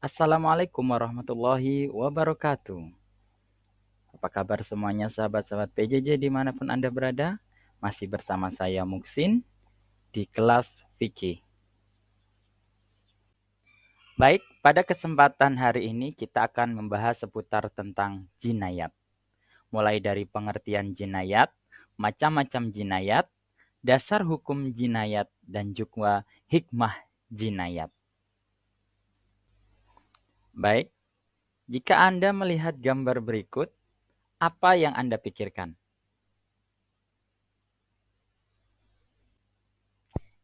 Assalamualaikum warahmatullahi wabarakatuh. Apa kabar semuanya sahabat-sahabat PJJ dimanapun Anda berada? Masih bersama saya Muksin di kelas fikih. Baik, pada kesempatan hari ini kita akan membahas seputar tentang jinayat. Mulai dari pengertian jinayat, macam-macam jinayat, dasar hukum jinayat, dan juga hikmah jinayat. Baik, jika Anda melihat gambar berikut, apa yang Anda pikirkan?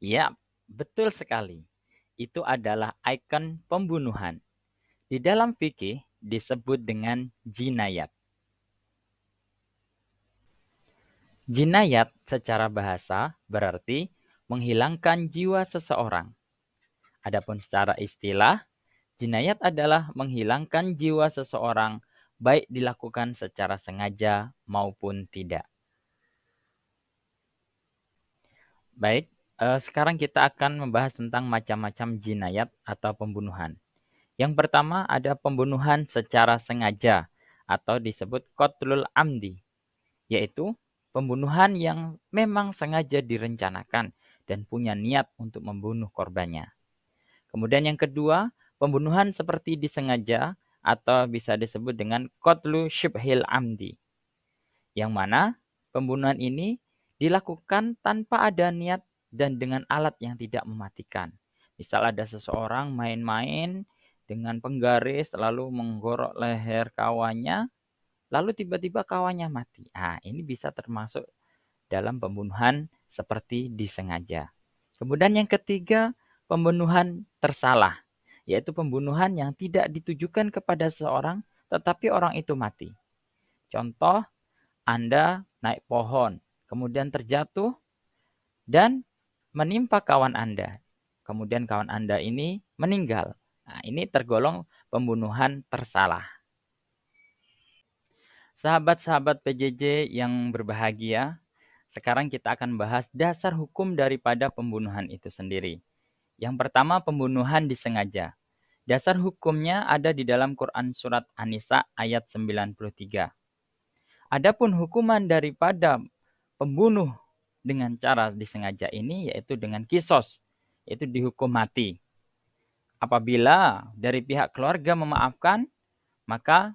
Ya, betul sekali. Itu adalah ikon pembunuhan. Di dalam fikih disebut dengan jinayat. Jinayat secara bahasa berarti menghilangkan jiwa seseorang. Adapun secara istilah, jinayat adalah menghilangkan jiwa seseorang baik dilakukan secara sengaja maupun tidak. Baik, sekarang kita akan membahas tentang macam-macam jinayat atau pembunuhan. Yang pertama ada pembunuhan secara sengaja atau disebut qatlul amdi, yaitu pembunuhan yang memang sengaja direncanakan dan punya niat untuk membunuh korbannya. Kemudian yang kedua, pembunuhan seperti disengaja atau bisa disebut dengan qatlu syibhil amdi, yang mana pembunuhan ini dilakukan tanpa ada niat dan dengan alat yang tidak mematikan. Misal ada seseorang main-main dengan penggaris lalu menggorok leher kawannya, lalu tiba-tiba kawannya mati. Ah, ini bisa termasuk dalam pembunuhan seperti disengaja. Kemudian yang ketiga, pembunuhan tersalah, yaitu pembunuhan yang tidak ditujukan kepada seseorang tetapi orang itu mati. Contoh, Anda naik pohon, kemudian terjatuh dan menimpa kawan Anda. Kemudian kawan Anda ini meninggal. Nah, ini tergolong pembunuhan tersalah. Sahabat-sahabat PJJ yang berbahagia, sekarang kita akan bahas dasar hukum daripada pembunuhan itu sendiri. Yang pertama, pembunuhan disengaja. Dasar hukumnya ada di dalam Quran Surat An-Nisa ayat 93. Adapun hukuman daripada pembunuh dengan cara disengaja ini yaitu dengan kisos, yaitu dihukum mati. Apabila dari pihak keluarga memaafkan, maka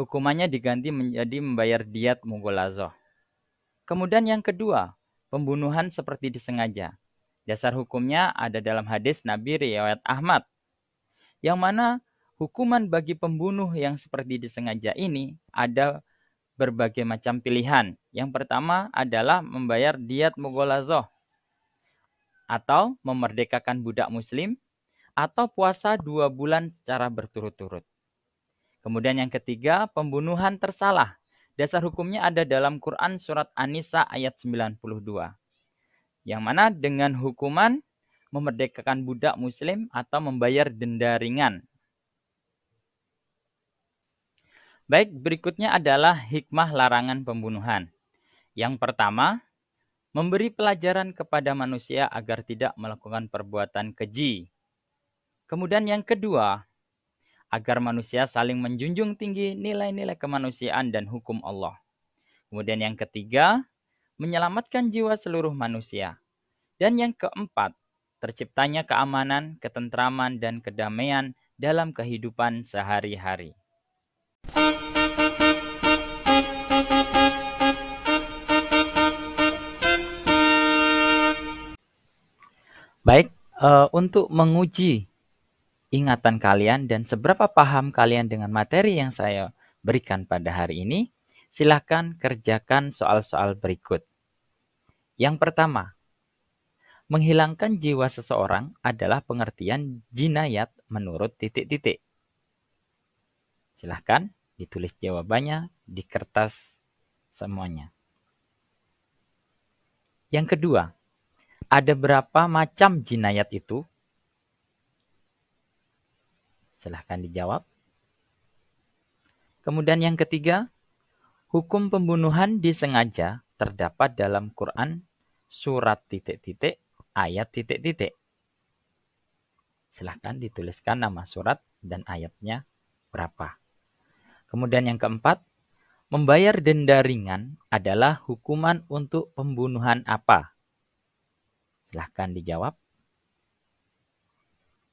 hukumannya diganti menjadi membayar diat mughaladzah. Kemudian yang kedua, pembunuhan seperti disengaja. Dasar hukumnya ada dalam hadis Nabi riwayat Ahmad, yang mana hukuman bagi pembunuh yang seperti disengaja ini ada berbagai macam pilihan. Yang pertama adalah membayar diat mughaladzah atau memerdekakan budak muslim atau puasa 2 bulan secara berturut-turut. Kemudian yang ketiga, pembunuhan tersalah. Dasar hukumnya ada dalam Quran Surat An-Nisa ayat 92. Yang mana dengan hukuman memerdekakan budak muslim atau membayar denda ringan. Baik, berikutnya adalah hikmah larangan pembunuhan. Yang pertama, memberi pelajaran kepada manusia agar tidak melakukan perbuatan keji. Kemudian yang kedua, agar manusia saling menjunjung tinggi nilai-nilai kemanusiaan dan hukum Allah. Kemudian yang ketiga, menyelamatkan jiwa seluruh manusia. Dan yang keempat, terciptanya keamanan, ketentraman, dan kedamaian dalam kehidupan sehari-hari. Baik, untuk menguji ingatan kalian dan seberapa paham kalian dengan materi yang saya berikan pada hari ini, silakan kerjakan soal-soal berikut. Yang pertama, menghilangkan jiwa seseorang adalah pengertian jinayat menurut titik-titik. Silahkan ditulis jawabannya di kertas semuanya. Yang kedua, ada berapa macam jinayat itu? Silahkan dijawab. Kemudian yang ketiga, hukum pembunuhan disengaja terdapat dalam Quran surat titik-titik ayat titik-titik. Silahkan dituliskan nama surat dan ayatnya berapa. Kemudian yang keempat, membayar denda ringan adalah hukuman untuk pembunuhan apa? Silahkan dijawab.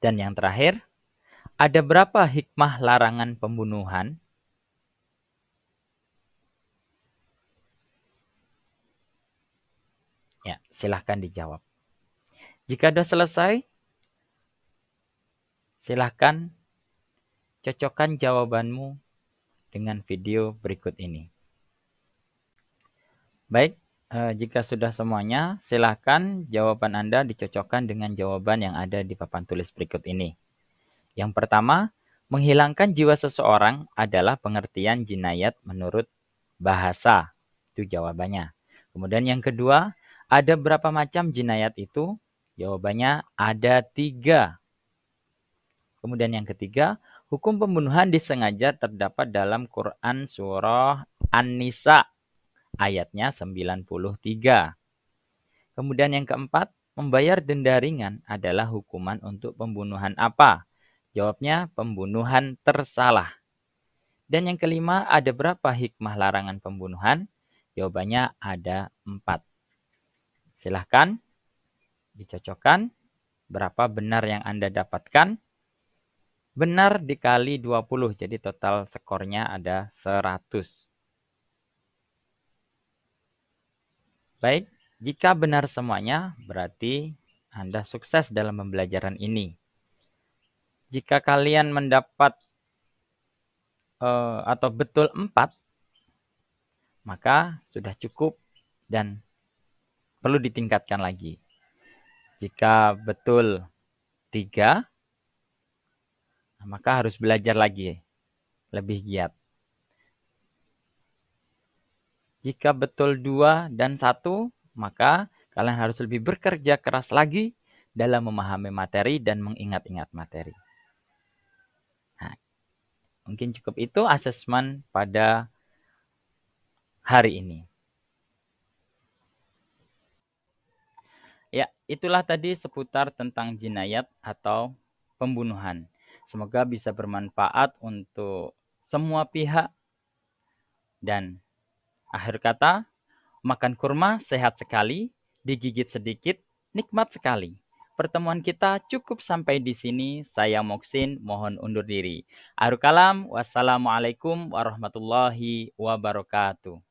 Dan yang terakhir, ada berapa hikmah larangan pembunuhan? Ya, silahkan dijawab. Jika sudah selesai, silahkan cocokkan jawabanmu dengan video berikut ini. Baik, jika sudah semuanya, silahkan jawaban Anda dicocokkan dengan jawaban yang ada di papan tulis berikut ini. Yang pertama, menghilangkan jiwa seseorang adalah pengertian jinayat menurut bahasa. Itu jawabannya. Kemudian yang kedua, ada berapa macam jinayat itu? Jawabannya ada 3. Kemudian yang ketiga, hukum pembunuhan disengaja terdapat dalam Quran surah An-Nisa ayatnya 93. Kemudian yang keempat, membayar denda ringan adalah hukuman untuk pembunuhan apa? Jawabnya pembunuhan tersalah. Dan yang kelima, ada berapa hikmah larangan pembunuhan? Jawabannya ada 4. Silahkan dicocokkan berapa benar yang Anda dapatkan. Benar dikali 20, jadi total skornya ada 100. Baik, jika benar semuanya, berarti Anda sukses dalam pembelajaran ini. Jika kalian mendapat atau betul 4, maka sudah cukup dan perlu ditingkatkan lagi. Jika betul 3, maka harus belajar lagi, lebih giat. Jika betul 2 dan 1, maka kalian harus lebih bekerja keras lagi dalam memahami materi dan mengingat-ingat materi. Nah, mungkin cukup itu asesmen pada hari ini. Ya, itulah tadi seputar tentang jinayat atau pembunuhan. Semoga bisa bermanfaat untuk semua pihak. Dan akhir kata, makan kurma sehat sekali, digigit sedikit, nikmat sekali. Pertemuan kita cukup sampai di sini. Saya Moksin, mohon undur diri. Akhirul kalam, wassalamualaikum warahmatullahi wabarakatuh.